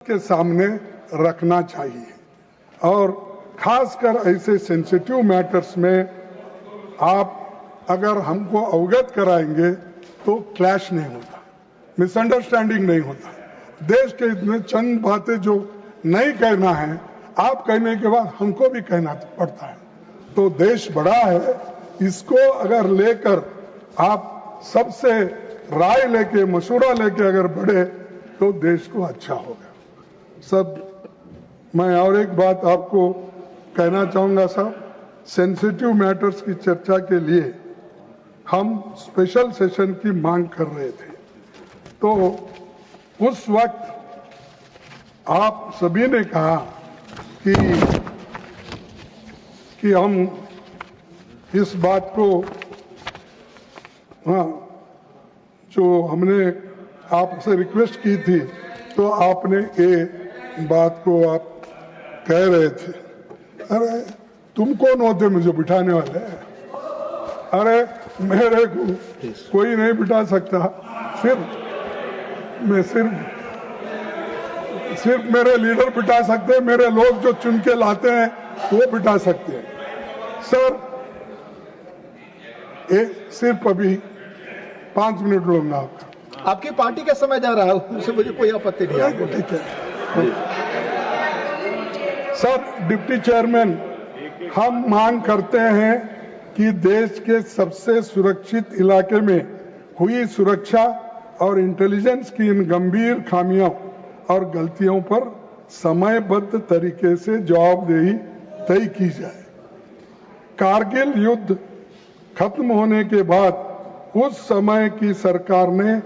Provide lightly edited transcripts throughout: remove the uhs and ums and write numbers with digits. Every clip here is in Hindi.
के सामने रखना चाहिए और खासकर ऐसे सेंसिटिव मैटर्स में आप अगर हमको अवगत कराएंगे तो क्लैश नहीं होता, मिसअंडरस्टैंडिंग नहीं होता। देश के इतने चंद बातें जो नहीं कहना है, आप कहने के बाद हमको भी कहना पड़ता है। तो देश बड़ा है, इसको अगर लेकर आप सबसे राय लेके, मशवरा लेके अगर बढ़े तो देश को अच्छा होगा। सब मैं और एक बात आपको कहना चाहूंगा साहब, सेंसिटिव मैटर्स की चर्चा के लिए हम स्पेशल सेशन की मांग कर रहे थे, तो उस वक्त आप सभी ने कहा कि हम इस बात को, हाँ, जो हमने आपसे रिक्वेस्ट की थी तो आपने ये बात को आप कह रहे थे। अरे तुम कौन होते मुझे बिठाने वाले? अरे मेरे को कोई नहीं बिठा सकता, सिर्फ मेरे लीडर बिठा सकते हैं, मेरे लोग जो चुन के लाते हैं वो बिठा सकते हैं। सर सिर्फ अभी 5 मिनट लूंगा आपका। आपकी पार्टी का समय जा रहा है, उससे मुझे कोई आपत्ति नहीं है। ठीक है सर। डिप्टी चेयरमैन, हम मांग करते हैं कि देश के सबसे सुरक्षित इलाके में हुई सुरक्षा और इंटेलिजेंस की इन गंभीर खामियों और गलतियों पर समयबद्ध तरीके से जवाबदेही तय की जाए। कारगिल युद्ध खत्म होने के बाद उस समय की सरकार ने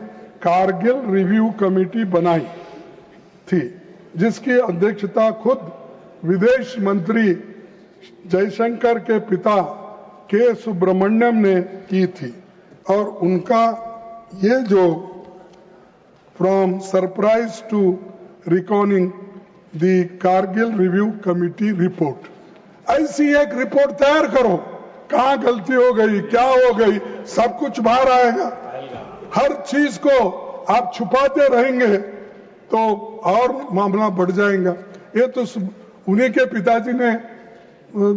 कारगिल रिव्यू कमेटी बनाई थी, जिसकी अध्यक्षता खुद विदेश मंत्री जयशंकर के पिता के सुब्रमण्यम ने की थी। और उनका ये जो from surprise to recording the Kargil review committee report, ऐसी एक रिपोर्ट तैयार करो। कहां गलती हो गई, क्या हो गई, सब कुछ बाहर आएगा। हर चीज को आप छुपाते रहेंगे तो और मामला बढ़ जाएगा। ये तो उन्हीं के पिताजी ने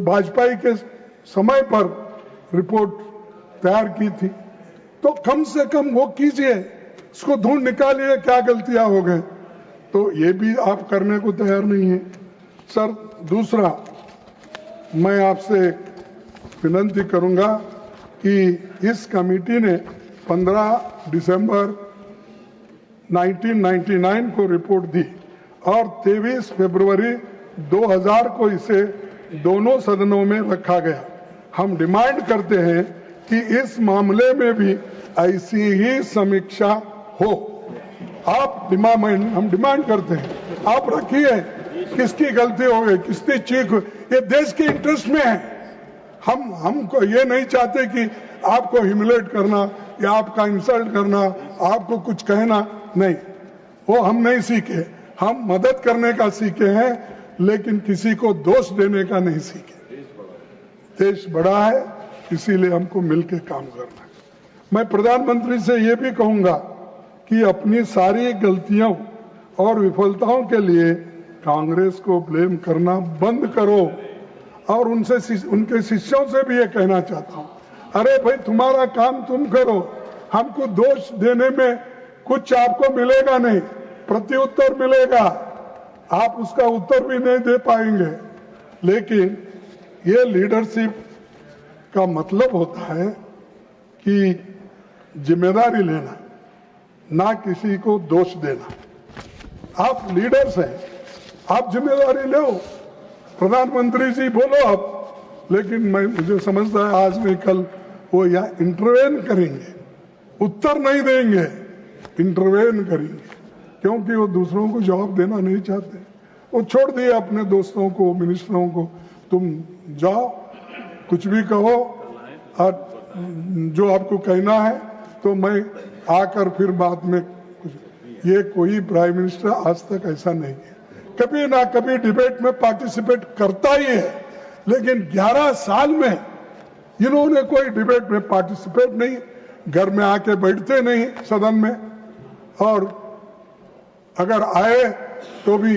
वाजपेयी के समय पर रिपोर्ट तैयार की थी, तो कम से कम वो कीजिए, उसको ढूंढ निकालिए क्या गलतियां हो गए। तो ये भी आप करने को तैयार नहीं है सर। दूसरा, मैं आपसे विनती करूंगा कि इस कमेटी ने 15 दिसंबर 1999 को रिपोर्ट दी और 23 फरवरी 2000 को इसे दोनों सदनों में रखा गया। हम डिमांड करते हैं कि इस मामले में भी ऐसी ही समीक्षा हो। हम डिमांड करते हैं, आप रखिए किसकी गलती हो गई, किसकी चीख हुई, ये देश के इंटरेस्ट में है। हमको ये नहीं चाहते कि आपको ह्यूमिलेट करना या आपका इंसल्ट करना, आपको कुछ कहना, नहीं, वो हम नहीं सीखे। हम मदद करने का सीखे हैं, लेकिन किसी को दोष देने का नहीं सीखे। देश बड़ा है, इसीलिए हमको मिलकर काम करना है। मैं प्रधानमंत्री से ये भी कहूंगा कि अपनी सारी गलतियों और विफलताओं के लिए कांग्रेस को ब्लेम करना बंद करो। और उनके शिष्यों से भी ये कहना चाहता हूं, अरे भाई तुम्हारा काम तुम करो, हमको दोष देने में कुछ आपको मिलेगा नहीं, प्रत्युत्तर मिलेगा, आप उसका उत्तर भी नहीं दे पाएंगे। लेकिन ये लीडरशिप का मतलब होता है कि जिम्मेदारी लेना, ना किसी को दोष देना। आप लीडर्स हैं, आप जिम्मेदारी लो। प्रधानमंत्री जी बोलो आप, लेकिन मुझे समझता है आज नहीं कल वो यहाँ इंटरवेन करेंगे, उत्तर नहीं देंगे, इंटरवेन करेंगे, क्योंकि वो दूसरों को जवाब देना नहीं चाहते। वो छोड़ दिए अपने दोस्तों को, मिनिस्टरों को, तुम जाओ कुछ भी कहो और जो आपको कहना है तो मैं आकर फिर बाद में कुछ। ये कोई प्राइम मिनिस्टर आज तक ऐसा नहीं है, कभी ना कभी डिबेट में पार्टिसिपेट करता ही है, लेकिन 11 साल में इन्होंने कोई डिबेट में पार्टिसिपेट नहीं, घर में आके बैठते नहीं सदन में, और अगर आए तो भी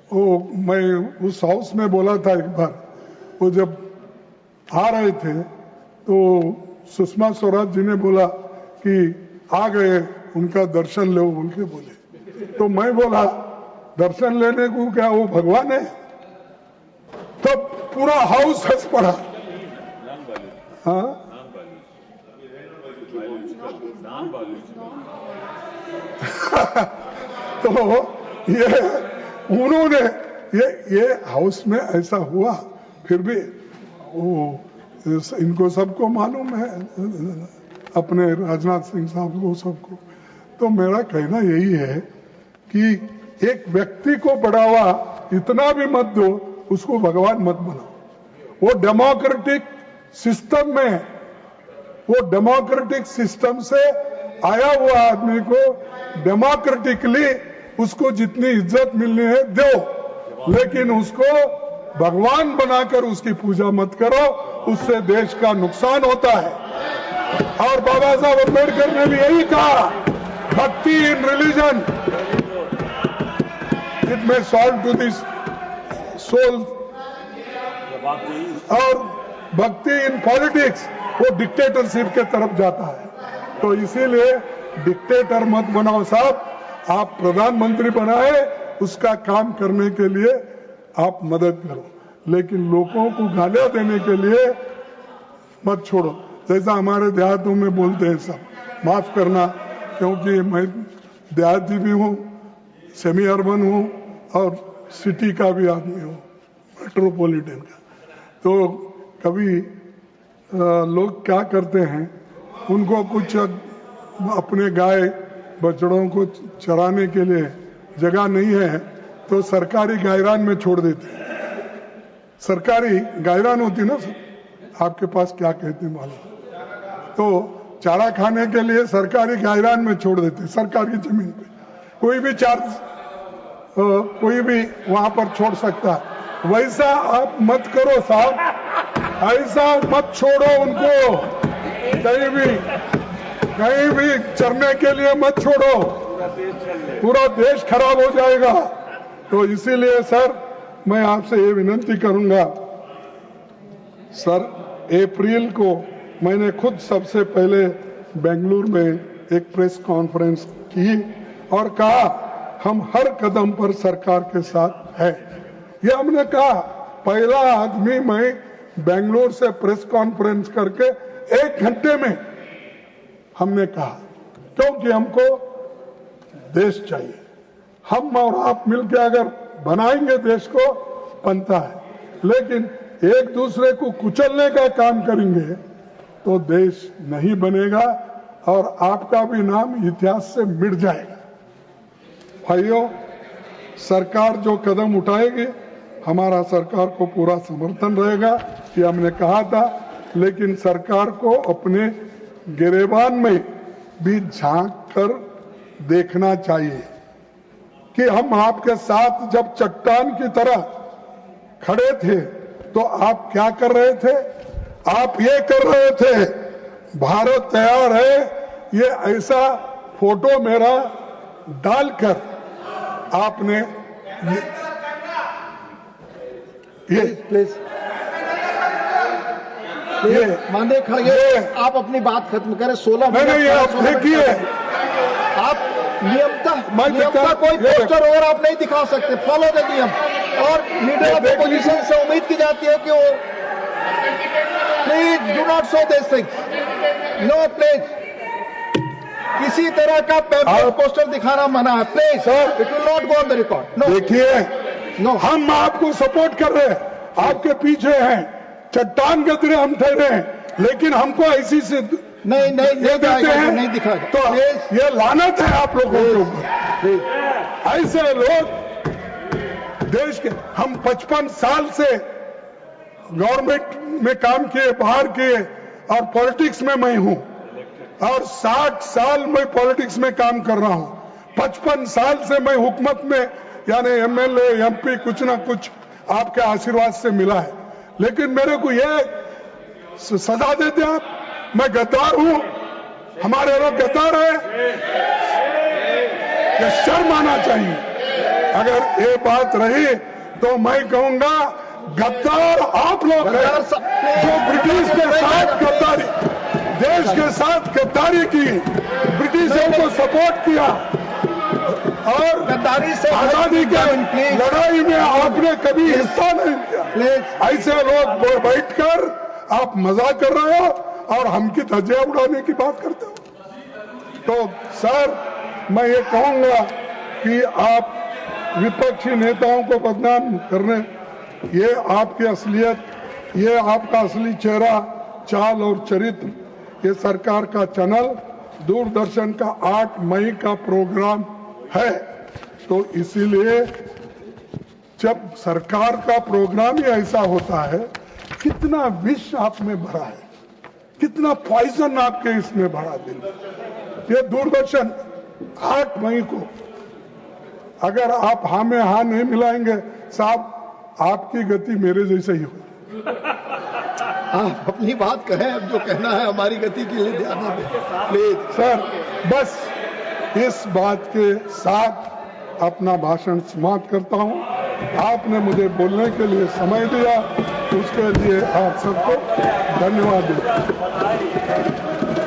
वो मैं उस हाउस में बोला था एक बार, वो जब आ रहे थे तो सुषमा स्वराज जी ने बोला कि आ गए, उनका दर्शन लो बोल के बोले। तो मैं बोला दर्शन लेने को क्या वो भगवान है? तो पूरा हाउस हंस पड़ा। हाँ, तो ये उन्होंने ये हाउस में ऐसा हुआ, फिर भी वो इनको सबको मालूम है, अपने राजनाथ सिंह साहब को, सबको। तो मेरा कहना यही है कि एक व्यक्ति को बढ़ावा इतना भी मत दो, उसको भगवान मत बनाओ। वो डेमोक्रेटिक सिस्टम से आया हुआ आदमी को डेमोक्रेटिकली उसको जितनी इज्जत मिलनी है दो, लेकिन उसको भगवान बनाकर उसकी पूजा मत करो, उससे देश का नुकसान होता है। और बाबा साहब अम्बेडकर ने भी यही कहा, भक्ति इन रिलीजन इट में सॉल्व टू दिस सोल, और भक्ति इन पॉलिटिक्स वो डिक्टेटरशिप के तरफ जाता है। तो इसीलिए डिक्टेटर मत बनाओ साहब, आप प्रधानमंत्री बनाए, उसका काम करने के लिए आप मदद करो, लेकिन लोगों को गालियां देने के लिए मत छोड़ो। जैसा हमारे देहातों में बोलते हैं सब, माफ करना, क्योंकि मैं देहाती भी हूँ, सेमी अर्बन हूँ और सिटी का भी आदमी हूँ, मेट्रोपॉलिटन का। तो कभी लोग क्या करते हैं, उनको कुछ अपने गाय बछड़ों को चराने के लिए जगह नहीं है तो सरकारी गायरान में छोड़ देते हैं। सरकारी गायरान होती ना, आपके पास क्या कहते हैं मालूम, तो चारा खाने के लिए सरकारी गायरान में छोड़ देते हैं, सरकारी जमीन पे। कोई भी कोई भी वहां पर छोड़ सकता है। वैसा आप मत करो साहब, ऐसा मत छोड़ो उनको, कहीं भी चरने के लिए मत छोड़ो, पूरा देश खराब हो जाएगा। तो इसीलिए सर मैं आपसे ये विनती करूंगा, सर अप्रैल को मैंने खुद सबसे पहले बेंगलुरु में एक प्रेस कॉन्फ्रेंस की और कहा हम हर कदम पर सरकार के साथ है। ये हमने कहा, पहला आदमी मैं बेंगलुरु से प्रेस कॉन्फ्रेंस करके 1 घंटे में हमने कहा, क्योंकि हमको देश चाहिए। हम और आप मिलकर अगर बनाएंगे देश को बनता है, लेकिन एक दूसरे को कुचलने का काम करेंगे तो देश नहीं बनेगा और आपका भी नाम इतिहास से मिट जाएगा। भाइयों, सरकार जो कदम उठाएगी हमारा सरकार को पूरा समर्थन रहेगा, ये हमने कहा था। लेकिन सरकार को अपने गिरेबान में भी झांक कर देखना चाहिए कि हम आपके साथ जब चट्टान की तरह खड़े थे तो आप क्या कर रहे थे? आप ये कर रहे थे, भारत तैयार है, ये ऐसा फोटो मेरा डालकर आपने प्लीज मानदेय खड़गे, आप अपनी बात खत्म करें। 16 नहीं, आप देखिए, आप नियमता कोई पोस्टर और आप नहीं दिखा सकते, फॉलो द नियम। और लीडर ऑफ अपोजिशन से उम्मीद की जाती है कि वो please do not show this things, no please, किसी तरह का पेपर पोस्टर दिखाना मना है, please sir, it will not go on the record. देखिए, हम आपको सपोर्ट कर रहे हैं, आपके पीछे हैं, चट्टान के तरह हम ठहरे हैं, लेकिन हमको ऐसी से नहीं देते हैं, नहीं दिखा तो ये लानत है आप लोगों के ऊपर। ऐसे लोग देश के, हम 55 साल से गवर्नमेंट में काम किए, बाहर किए, और पॉलिटिक्स में मैं हूं, और 60 साल मैं पॉलिटिक्स में काम कर रहा हूं। 55 साल से मैं हुकूमत में, यानी एमएलए एमपी कुछ ना कुछ आपके आशीर्वाद से मिला है, लेकिन मेरे को ये सजा देते आप, मैं गद्दार हूं, हमारे लोग गद्दार है, ये शर्म आना चाहिए। अगर ये बात रही तो मैं कहूंगा गद्दार आप लोग हैं, जो ब्रिटिश के साथ गद्दारी, देश के साथ गद्दारी की, ब्रिटिशों को सपोर्ट किया और गद्दारी से आजादी की लड़ाई में आपने कभी हिस्सा नहीं लिया। ऐसे लोग बैठकर आप मजाक कर रहे हो और हमकी धज्जियां उड़ाने की बात करते हो। तो सर मैं ये कहूंगा कि आप विपक्षी नेताओं को बदनाम करने, ये आपकी असलियत, ये आपका असली चेहरा, चाल और चरित्र, ये सरकार का चैनल दूरदर्शन का 8 मई का प्रोग्राम है। तो इसीलिए जब सरकार का प्रोग्राम ही ऐसा होता है, कितना विष आप में भरा है, कितना पॉइजन आपके इसमें भरा दिल। ये दूरदर्शन 8 मई को अगर आप हाँ में हाँ नहीं मिलाएंगे साहब, आपकी गति मेरे जैसे ही हो। आप अपनी बात कहें, अब जो कहना है हमारी गति के लिए ध्यान दें प्लीज। सर बस इस बात के साथ अपना भाषण समाप्त करता हूं। आपने मुझे बोलने के लिए समय दिया, उसके लिए आप सबको धन्यवाद देता हूं।